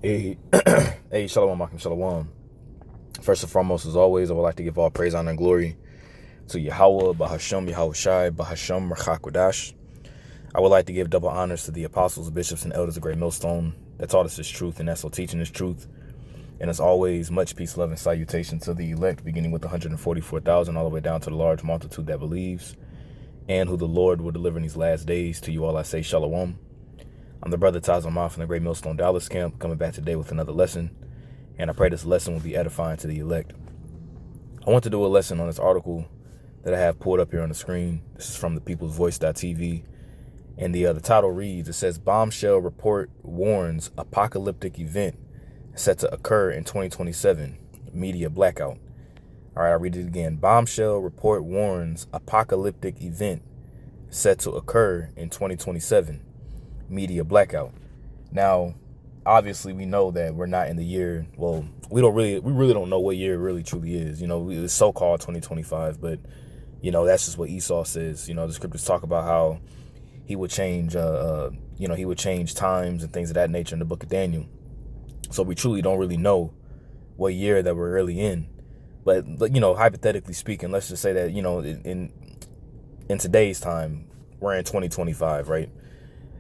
Hey, hey, Shalom, Malcolm, Shalom. First and foremost, as always, I would like to give all praise, honor, and glory to Yahweh, Bahashem, Yahweh Shai, Bahashem, Rachakwadash. I would like to give double honors to the apostles, bishops, and elders of Great Millstone that taught us this truth and that's so teaching this truth. And as always, much peace, love, and salutation to the elect, beginning with 144,000 all the way down to the large multitude that believes and who the Lord will deliver in these last days. To you all I say Shalom. I'm the brother Tazamah from the Great Millstone Dallas camp, coming back today with another lesson. And I pray this lesson will be edifying to the elect. I want to do a lesson on this article that I have pulled up here on the screen. This is from the peoplesvoice.tv. And the title reads, it says, Bombshell report warns apocalyptic event set to occur in 2027. Media blackout. All right, I'll read it again. Bombshell report warns apocalyptic event set to occur in 2027. Media blackout. Now, obviously, we know that we're not in the year. Well, we really don't know what year it really truly is. You know, it's so-called 2025, but you know that's just what Esau says. You know, the scriptures talk about how he would change. He would change times and things of that nature in the book of Daniel. So we truly don't really know what year that we're really in. But you know, hypothetically speaking, let's just say that in today's time we're in 2025, right?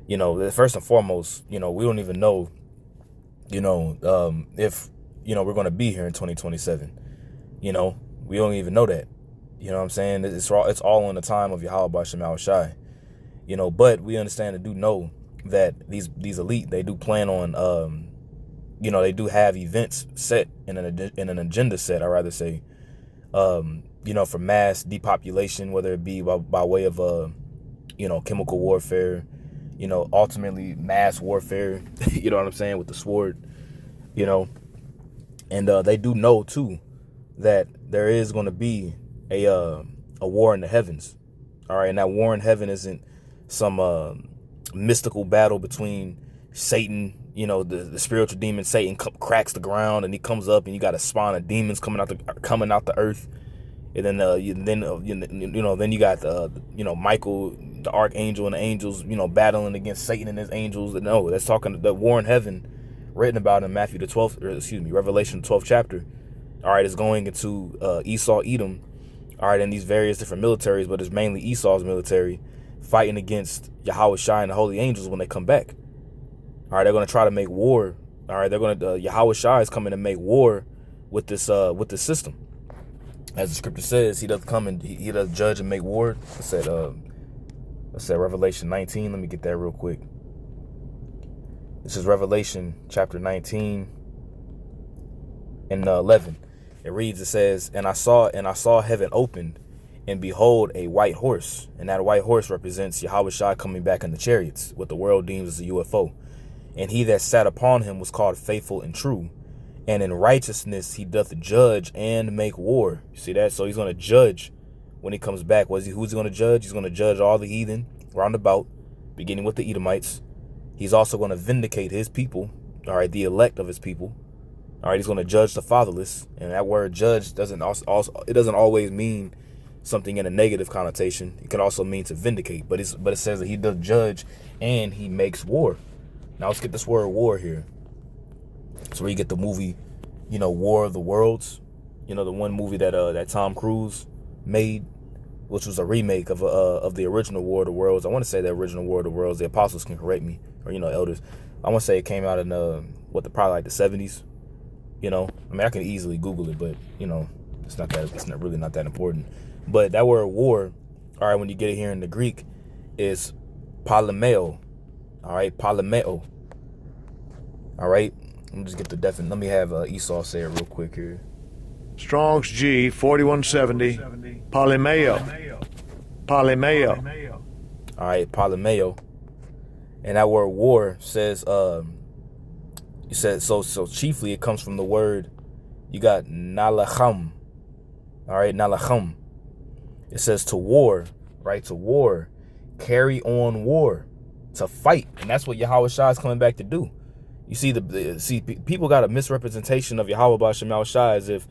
You know, first and foremost, you know, we don't even know, if, we're going to be here in 2027. You know, we don't even know that. You know what I'm saying? It's all on the time of Yahweh B'Shem Yahweh Shai. You know, but we understand and do know that these elite, they do plan on, they do have events set in an agenda set, I rather say, for mass depopulation, whether it be by way of, chemical warfare, ultimately mass warfare, you know what I'm saying, with the sword, and they do know too that there is going to be a war in the heavens. All right. And that war in heaven isn't some mystical battle between Satan, the spiritual demon Satan cracks the ground and he comes up and you got a spawn of demons coming out the earth. And then then you got Michael, the archangel, and the angels, battling against Satan and his angels. No, that's talking the war in heaven, written about in Revelation 12th chapter. All right, is going into Esau, Edom. All right, and these various different militaries, but it's mainly Esau's military fighting against Yahweh Shai and the holy angels when they come back. All right, they're going to try to make war. All right, they're going to Yahweh Shai is coming to make war with this system. As the scripture says, he does come and he does judge and make war. I said Revelation 19. Let me get that real quick. This is Revelation chapter 19 and 11. It reads, it says, and I saw heaven opened, and behold, a white horse. And that white horse represents Yahweh Shai coming back in the chariots, what the world deems as a UFO. And he that sat upon him was called Faithful and True. And in righteousness he doth judge and make war. You see that? So he's going to judge when he comes back. Who's he going to judge? He's going to judge all the heathen round about, beginning with the Edomites. He's also going to vindicate his people, all right, the elect of his people. All right, he's going to judge the fatherless. And that word judge doesn't always mean something in a negative connotation. It can also mean to vindicate. But it says that he does judge and he makes war. Now let's get this word war here. So where you get the movie, War of the Worlds, the one movie that Tom Cruise made, which was a remake of the original War of the Worlds. I want to say the original War of the Worlds. The apostles can correct me, or elders. I want to say it came out in probably like the 70s. I mean, I can easily Google it, but it's not really that important. But that word war, all right, when you get it here in the Greek, is polemeo. All right, polemeo. All right. Let me just get the definite. Let me have Esau say it real quick here. Strong's G 4170. Polemeo. Polemeo. All right, polemeo. And that word war says, you said so chiefly it comes from the word, you got nalacham. All right, nalacham. It says to war, right? To war, carry on war, to fight, and that's what Yahweh Shai is coming back to do. You see, people got a misrepresentation of Yahweh B'Shem Yahweh Shai as if,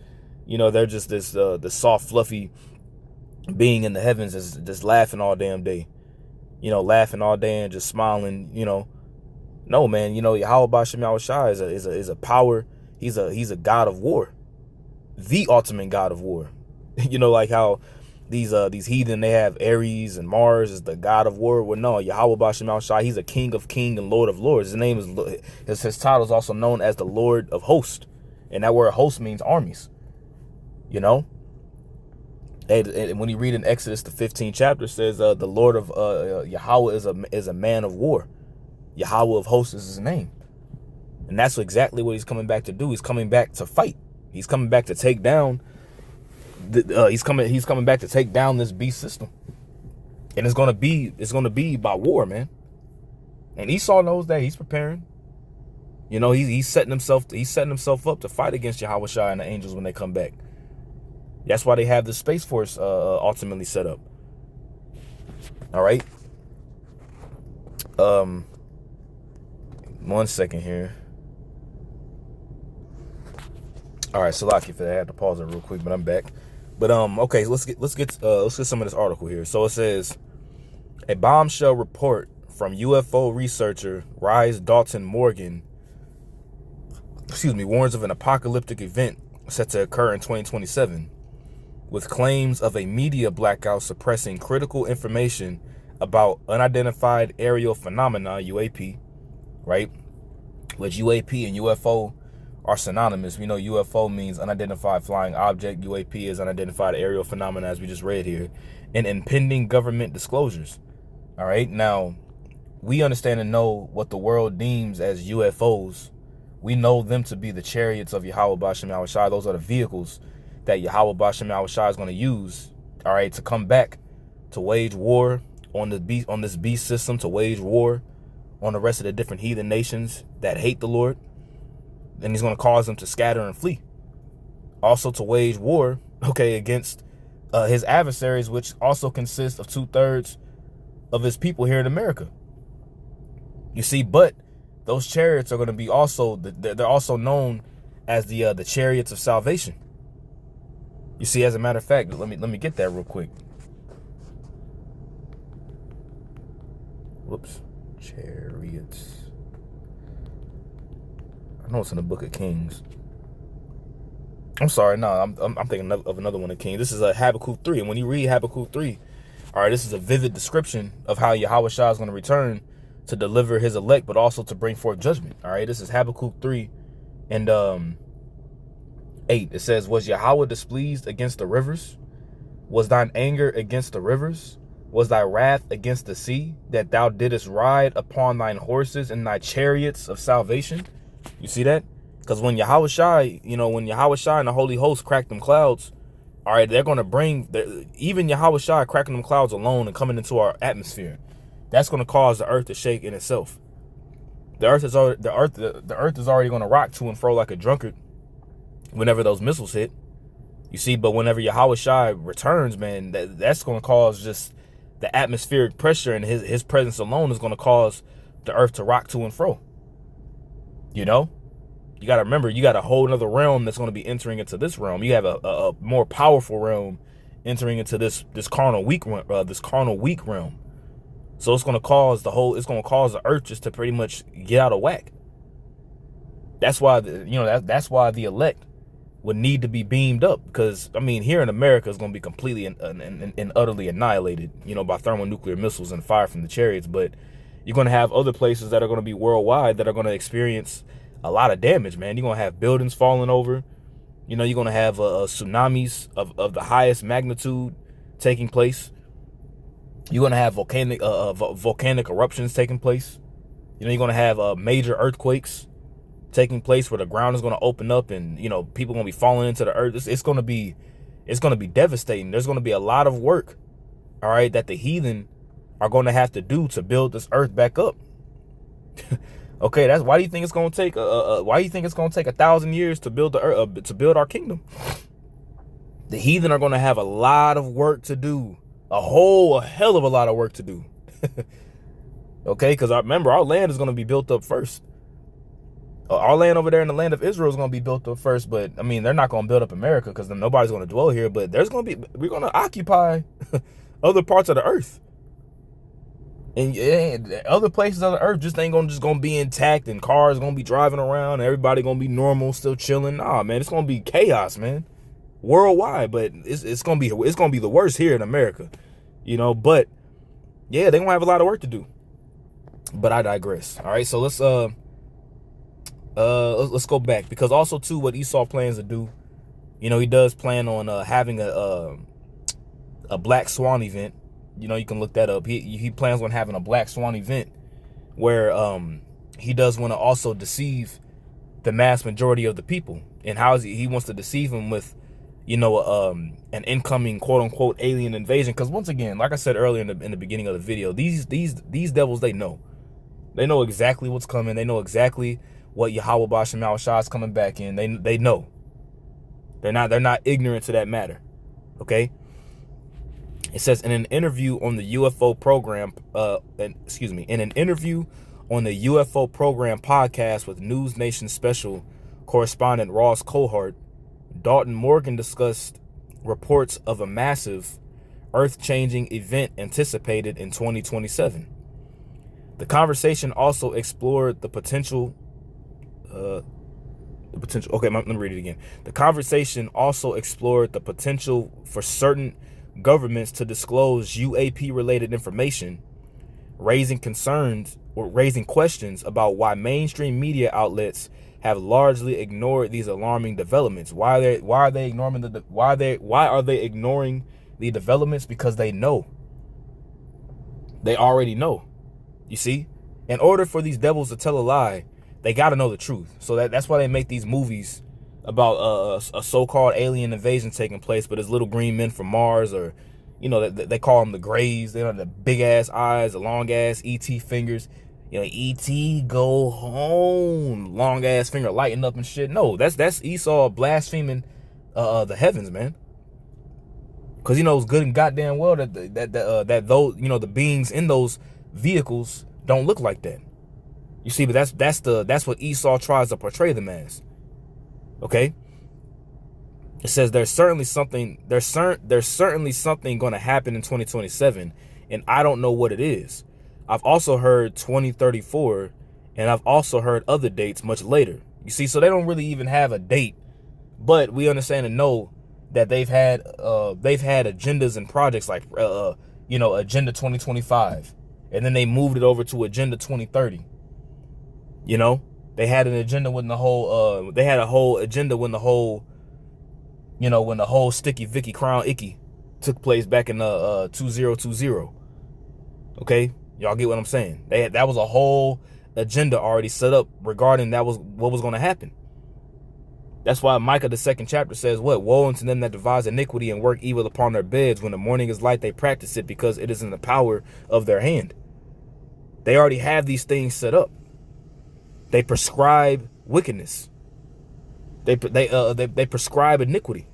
they're just this the soft, fluffy being in the heavens, just laughing all damn day, laughing all day and just smiling, No, man, you know, Yahweh Bashem Yahushua is a power. He's a God of war, the ultimate God of war. You know, like how these heathen, they have Ares and Mars is the God of war. Well, no, Yahweh Bashem Yahushua, he's a King of Kings and Lord of Lords. His name is his title is also known as the Lord of Hosts, and that word host means armies. You know, and when you read in Exodus the 15th chapter, it says the Lord of Yahweh is a man of war. Yahweh of hosts is his name. And that's exactly what he's coming back to do. He's coming back to fight. He's coming back to take down he's coming back to take down this beast system. And it's gonna be by war, man. And Esau knows that. He's preparing. You know, he's setting himself up to fight against Yahweh Shai and the angels when they come back. That's why they have the Space Force ultimately set up. All right. 1 second here. All right, Salaki, I had to pause it real quick, but I'm back. But okay, let's get some of this article here. So it says, a bombshell report from UFO researcher Rise Dalton Morgan, warns of an apocalyptic event set to occur in 2027, with claims of a media blackout suppressing critical information about unidentified aerial phenomena, UAP, right? Which UAP and UFO are synonymous. We know UFO means unidentified flying object. UAP is unidentified aerial phenomena, as we just read here, and impending government disclosures. All right. Now, we understand and know what the world deems as UFOs. We know them to be the chariots of Yahweh Bashem Yahushua. Those are the vehicles that Yahweh Bashem Yahushua is going to use, all right, to come back to wage war on this beast system, to wage war on the rest of the different heathen nations that hate the Lord. And he's going to cause them to scatter and flee. Also to wage war, okay, against his adversaries, which also consists of 2/3 of his people here in America. You see, but those chariots are going to be they're also known as the chariots of salvation. You see, as a matter of fact, let me get that real quick. Whoops, chariots. I know it's in the Book of Kings. I'm sorry, no, I'm thinking of another one of Kings. This is Habakkuk 3, and when you read Habakkuk 3, all right, this is a vivid description of how Yahweh Shai is going to return to deliver his elect, but also to bring forth judgment. All right, this is Habakkuk 3 and 8. It says, was Yahweh displeased against the rivers? Was thine anger against the rivers? Was thy wrath against the sea, that thou didst ride upon thine horses and thy chariots of salvation? You see that? Because when Yahweh Shai, when Yahweh Shai and the Holy Host crack them clouds, all right, they're going to bring, even Yahweh Shai cracking them clouds alone and coming into our atmosphere, that's going to cause the earth to shake in itself. The earth is already going to rock to and fro like a drunkard whenever those missiles hit. You see, but whenever Yahweh Shai returns, man, that's going to cause just the atmospheric pressure, and his presence alone is going to cause the earth to rock to and fro. You know, you got to remember, you got a whole other realm that's going to be entering into this realm. You have a more powerful realm entering into this carnal weak realm. So it's going to cause the earth just to pretty much get out of whack. That's why that's why the elect would need to be beamed up, because I mean, here in America is going to be completely and utterly annihilated, by thermonuclear missiles and fire from the chariots. But you're going to have other places that are going to be worldwide that are going to experience a lot of damage, man. You're going to have buildings falling over. You're going to have tsunamis of the highest magnitude taking place. You're going to have volcanic eruptions taking place. You're going to have major earthquakes taking place where the ground is going to open up and, people are going to be falling into the earth. It's going to be devastating. There's going to be a lot of work, all right, that the heathen are going to have to do to build this earth back up. Okay, that's why do you think it's going to take? Why do you think it's going to take 1,000 years to build the earth, to build our kingdom? The heathen are going to have a lot of work to do, a hell of a lot of work to do. Okay, because remember, our land is going to be built up first. Our land over there in the land of Israel is going to be built up first, but I mean, they're not going to build up America because nobody's going to dwell here. But we're going to occupy other parts of the earth. And other places on the earth just ain't gonna be intact, and cars gonna be driving around, and everybody gonna be normal, still chilling. Nah, man, it's gonna be chaos, man, worldwide. But it's gonna be the worst here in America, But yeah, they gonna have a lot of work to do. But I digress. All right, so let's go back, because also too, what Esau plans to do, he does plan on having a Black Swan event. You can look that up. He plans on having a Black Swan event where he does want to also deceive the mass majority of the people. And how is he wants to deceive them with, an incoming quote unquote alien invasion. Because once again, like I said earlier in the beginning of the video, these devils, they know exactly what's coming. They know exactly what Yahweh Bashem Yahushua is coming back in. They know. They're not ignorant to that matter. Okay. It says in an interview on the UFO program, in an interview on the UFO program podcast with News Nation special correspondent Ross Cohart, Dalton Morgan discussed reports of a massive earth-changing event anticipated in 2027. The conversation also explored the potential. Okay, let me read it again. The conversation also explored the potential for certain governments to disclose UAP-related information, raising questions about why mainstream media outlets have largely ignored these alarming developments. Why are they ignoring the developments? Because they know. They already know. You see, in order for these devils to tell a lie, they got to know the truth. So that's why they make these movies about a so-called alien invasion taking place, but it's little green men from Mars, or they call them the Greys. They have the big ass eyes, the long ass ET fingers. ET go home, long ass finger lighting up and shit. No, that's Esau blaspheming the heavens, man. Because it's good and goddamn well that those the beings in those vehicles don't look like that. You see, but that's what Esau tries to portray them as. Okay. It says there's certainly something going to happen in 2027, and I don't know what it is. I've also heard 2034, and I've also heard other dates much later. You see, so they don't really even have a date, but we understand and know that they've had agendas and projects like Agenda 2025, and then they moved it over to Agenda 2030. They had an agenda when the whole they had a whole agenda when the whole when the whole Sticky Vicky Crown Icky took place back in 2020. Okay, y'all get what I'm saying? That was a whole agenda already set up regarding that was what was going to happen. That's why Micah the 2nd chapter says, what? Woe unto them that devise iniquity and work evil upon their beds. When the morning is light, they practice it, because it is in the power of their hand. They already have these things set up. They prescribe wickedness. They prescribe iniquity.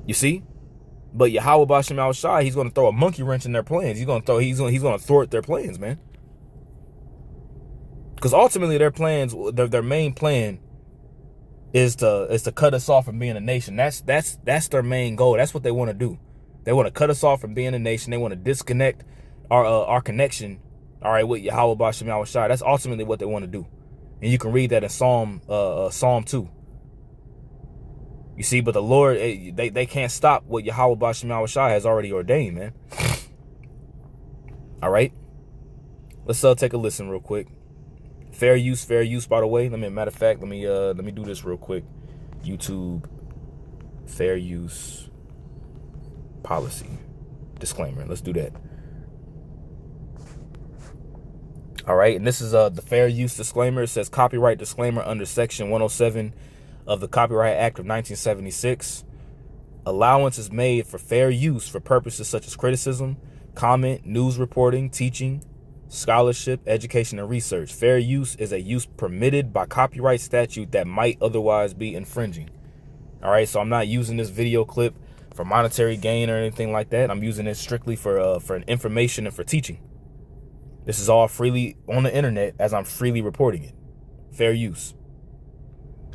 You see? But Yahweh Bashem Yahushua, he's going to throw a monkey wrench in their plans. He's going to thwart their plans, man. Because ultimately their plans, their main plan is to cut us off from being a nation. That's their main goal. That's what they want to do. They want to cut us off from being a nation. They want to disconnect our connection, all right, with Yahweh Bashem Yahushua. That's ultimately what they want to do. And you can read that in Psalm 2. You see, but the Lord, they can't stop what Yahweh Bashem Yahushua has already ordained, man. All right. Let's take a listen real quick. Fair use, by the way. Matter of fact, let me do this real quick. YouTube fair use policy disclaimer. Let's do that. All right, and this is the fair use disclaimer. It says copyright disclaimer under Section 107 of the Copyright Act of 1976. Allowance is made for fair use for purposes such as criticism, comment, news reporting, teaching, scholarship, education, and research. Fair use is a use permitted by copyright statute that might otherwise be infringing. All right, so I'm not using this video clip for monetary gain or anything like that. I'm using it strictly for information and for teaching. This is all freely on the internet as I'm freely reporting it. Fair use.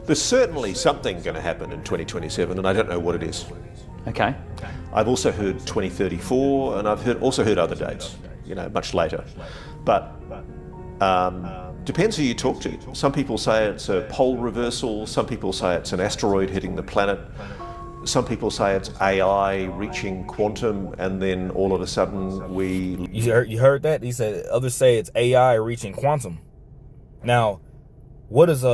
There's certainly something going to happen in 2027, and I don't know what it is. Okay. I've also heard 2034, and I've also heard other dates, much later. But depends who you talk to. Some people say it's a pole reversal. Some people say it's an asteroid hitting the planet. Some people say it's AI reaching quantum, and then all of a sudden we... You heard that? He said others say it's AI reaching quantum. Now, what does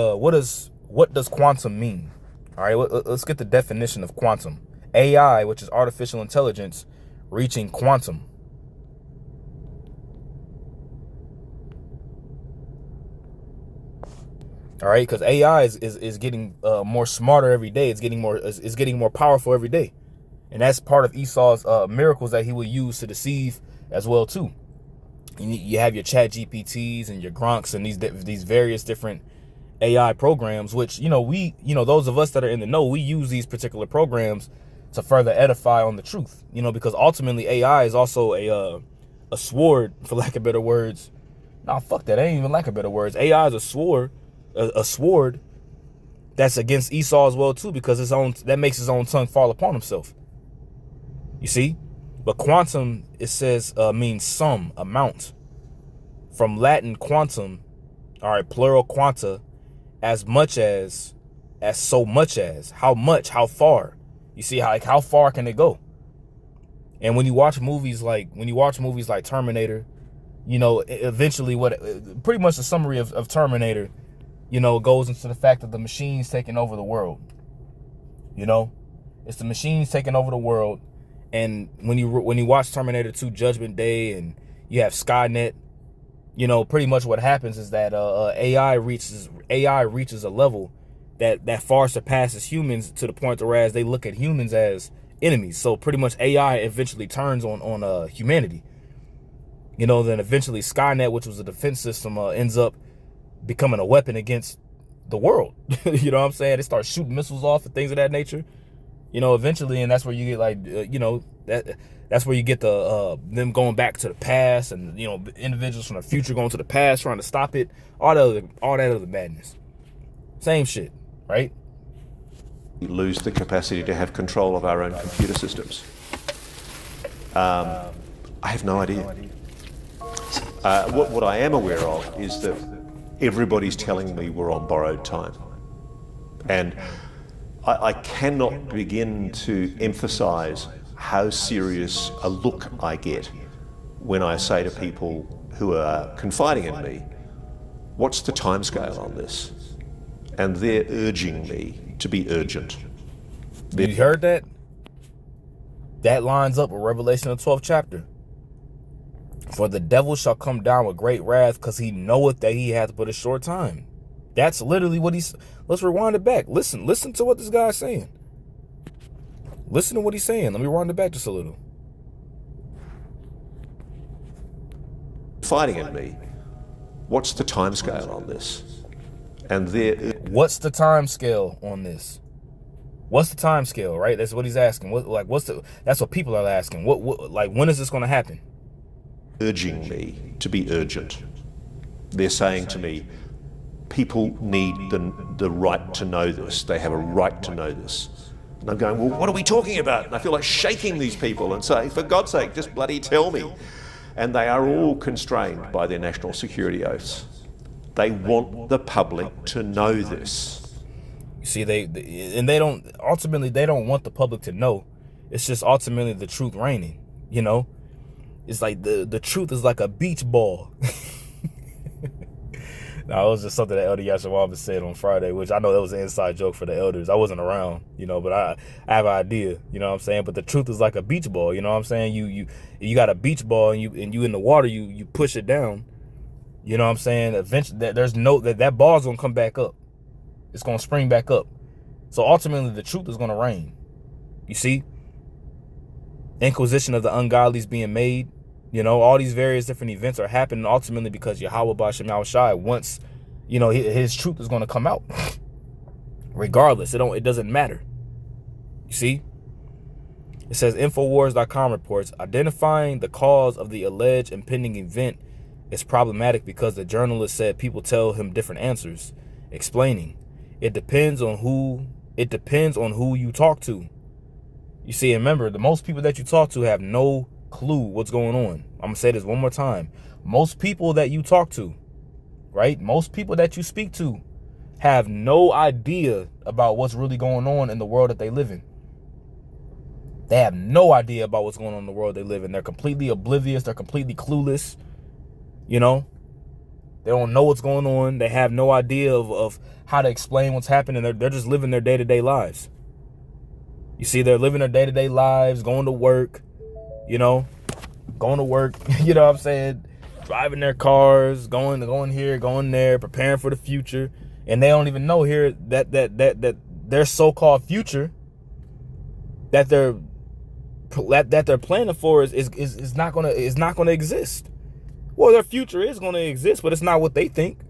quantum mean? All right, let's get the definition of quantum. AI, which is artificial intelligence, reaching quantum. All right, because AI is getting more smarter every day. It's getting more powerful every day, and that's part of Esau's miracles that he will use to deceive as well too. You have your Chat GPTs and your Gronks and these various different AI programs, which those of us that are in the know, we use these particular programs to further edify on the truth. Because ultimately AI is also a sword, for lack of better words. Nah, fuck that. I ain't even lack of better words. AI is a sword. A sword that's against Esau as well too, because that makes his own tongue fall upon himself. You see, but quantum, it says means some amount, from Latin quantum, all right, plural quanta, as much as so much as, how much, how far. You see how far can it go? And when you watch movies like Terminator, eventually pretty much the summary of Terminator, goes into the fact that the machines taking over the world. It's the machines taking over the world. And when you watch Terminator 2 Judgment Day and you have Skynet, pretty much what happens is that AI reaches a level that far surpasses humans, to the point whereas they look at humans as enemies. So pretty much AI eventually turns on humanity. Then eventually Skynet, which was a defense system, ends up becoming a weapon against the world. You know what I'm saying? They start shooting missiles off and things of that nature. Eventually, and that's where you get that's where you get the them going back to the past, and individuals from the future going to the past trying to stop it. All that other madness. Same shit, right? We lose the capacity to have control of our own computer systems. I have no idea. What I am aware of is that everybody's telling me we're on borrowed time. And I cannot begin to emphasize how serious a look I get when I say to people who are confiding in me, what's the timescale on this? And they're urging me to be urgent. You heard that? That lines up with Revelation, the 12th chapter. For the devil shall come down with great wrath, because he knoweth that he hath but a short time. That's literally what he's... Let's rewind it back. Listen to what this guy's saying. Listen to what he's saying. Let me rewind it back just a little. Fighting at me. What's the timescale on this? And what's the timescale on this? What's the timescale, right? That's what he's asking. That's what people are asking. When is this going to happen? Urging me to be urgent. They're saying to me, people need the right to know this. They have a right to know this. And I'm going, well, what are we talking about? And I feel like shaking these people and saying, for God's sake, just bloody tell me. And they are all constrained by their national security oaths. They want the public to know this. You see, they don't want the public to know. It's just ultimately the truth reigning, It's like the truth is like a beach ball. No, it was just something that Elder Yashawaba said on Friday, which I know that was an inside joke for the elders. I wasn't around, but I have an idea, you know what I'm saying? But the truth is like a beach ball, you know what I'm saying? You got a beach ball and you in the water, you push it down, you know what I'm saying? Eventually that ball's gonna come back up. It's gonna spring back up. So ultimately the truth is gonna reign. You see? Inquisition of the ungodlies being made. All these various different events are happening ultimately because Yahweh Bashem Yahushai wants, his truth is going to come out. Regardless, it doesn't matter. You see? It says Infowars.com reports, identifying the cause of the alleged impending event is problematic because the journalist said people tell him different answers, explaining, it depends on who you talk to. You see, and remember, the most people that you talk to have no clue what's going on. I'm gonna say this one more time. Most people that you talk to, right? Most people that you speak to have no idea about what's really going on in the world that they live in. They have no idea about what's going on in the world they live in. They're completely oblivious. They're completely clueless. You know, they don't know what's going on. They have no idea of how to explain what's happening. They're just living their day-to-day lives. You see, they're living their day-to-day lives, going to work, you know, you know what I'm saying? Driving their cars, going here, going there, preparing for the future. And they don't even know here that their so-called future that they're planning for is not gonna exist. Well, their future is gonna exist, but it's not what they think.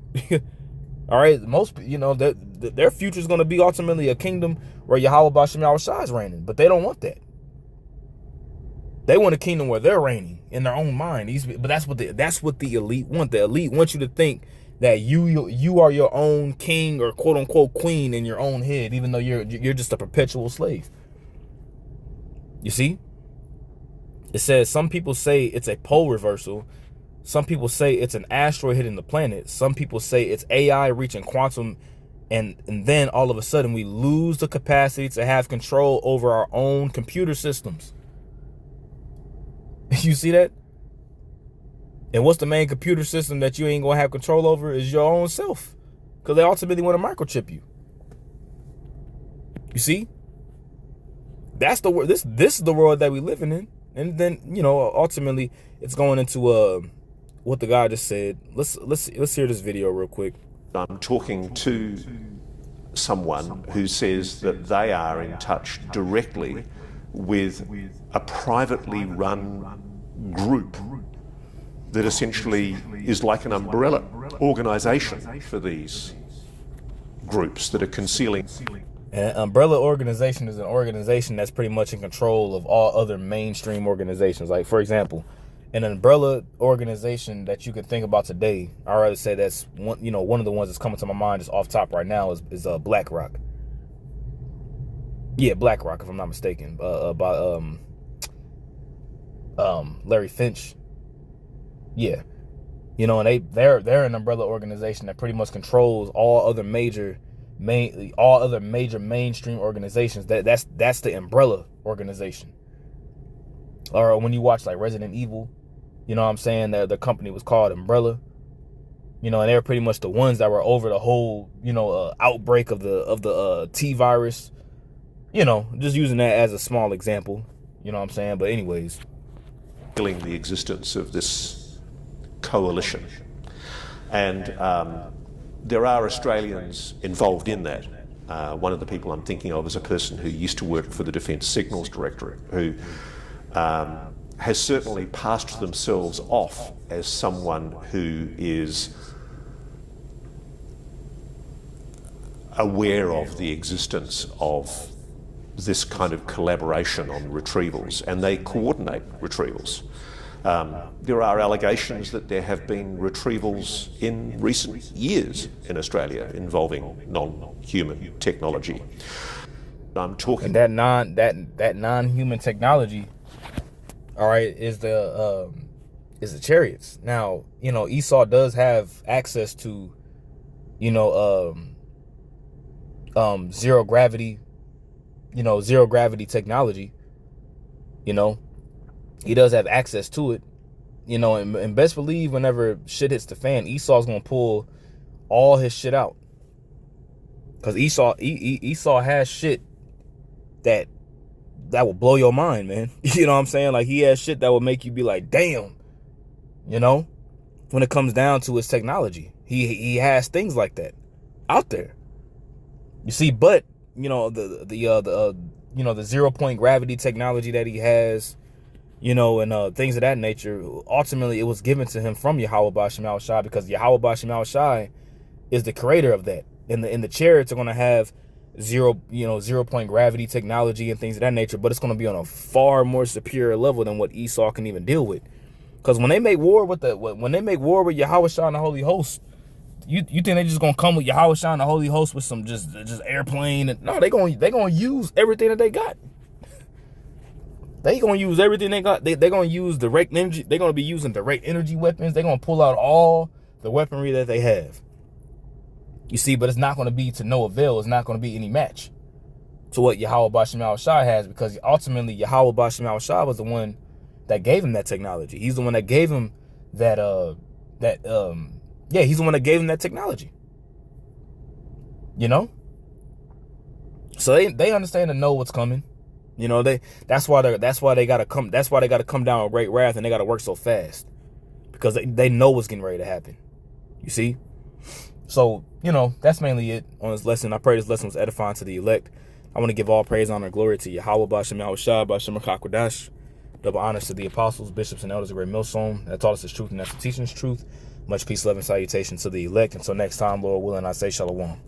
All right, most, you know, their future is gonna be ultimately a kingdom where Yahweh Bashim Yahushua is reigning, but they don't want that. They want a kingdom where they're reigning in their own mind. But that's what the elite want. The elite want you to think that you are your own king or quote unquote queen in your own head, even though you're just a perpetual slave. You see? It says some people say it's a pole reversal. Some people say it's an asteroid hitting the planet. Some people say it's AI reaching quantum, and then all of a sudden we lose the capacity to have control over our own computer systems. You see that? And what's the main computer system that you ain't gonna have control over is your own self, because they ultimately want to microchip you. You see? That's the world. This is the world that we living in. And then, you know, ultimately it's going into what the guy just said. Let's hear this video real quick. I'm talking to someone who says that they are in touch directly with a privately run group that essentially is like an umbrella organization for these groups that are concealing. An umbrella organization is an organization that's pretty much in control of all other mainstream organizations. Like, for example, an umbrella organization that you can think about today, I'd rather say that's one of the ones that's coming to my mind just off top right now is BlackRock. Yeah, BlackRock, if I'm not mistaken, by Larry Finch. Yeah, you know, and they're an umbrella organization that pretty much controls all other major mainstream organizations. That's the umbrella organization. Or when you watch like Resident Evil, you know what I'm saying, the company was called Umbrella. You know, and they're pretty much the ones that were over the whole, you know, outbreak of the T virus. You know, just using that as a small example. You know what I'm saying? But anyways, killing the existence of this coalition. And there are Australians involved in that. One of the people I'm thinking of is a person who used to work for the Defence Signals Directorate, who has certainly passed themselves off as someone who is aware of the existence of this kind of collaboration on retrievals, and they coordinate retrievals. There are allegations that there have been retrievals in recent years in Australia involving non-human technology. I'm talking and that non-human technology, all right, is the chariots. Now, you know, Esau does have access to, you know, zero gravity technology. You know, he does have access to it, you know, and best believe whenever shit hits the fan, Esau's gonna pull all his shit out, because Esau has shit that will blow your mind, man. You know what I'm saying? Like, he has shit that will make you be like, damn. You know, when it comes down to his technology, he has things like that out there. You see, but you know, the 0 point gravity technology that he has, you know, and things of that nature, ultimately it was given to him from Yahweh Bashim Yahushua, because Yahweh Bashim Yahushua is the creator of that. And the chariots are going to have 0 point gravity technology and things of that nature, but it's going to be on a far more superior level than what Esau can even deal with. Because when they make war with Yahushua and the Holy Host, you think they just gonna come with Yahushua and the Holy Host with some just airplane? And no, they gonna use everything that they got. They gonna use everything they got. They're gonna use direct energy. They're gonna be using direct energy weapons. They're gonna pull out all the weaponry that they have. You see, but it's not gonna be to no avail. It's not gonna be any match to what Yahweh Bashim Al-Shai has, because ultimately Yahweh Bashim Al-Shai was the one that gave him that technology. He's the one that gave him that he's the one that gave him that technology. You know? So they understand and know what's coming. You know, that's why they gotta come down with great wrath, and they gotta work so fast. Because they know what's getting ready to happen. You see? So, you know, that's mainly it on this lesson. I pray this lesson was edifying to the elect. I want to give all praise, honor, and glory to Yahweh Bashim Yahushua, Bashim HaKakwadash. Double honors to the apostles, bishops, and elders of Great Millstone that taught us the truth and that's the teaching us truth. Much peace, love, and salutation to the elect. Until next time, Lord willing, I say shalom.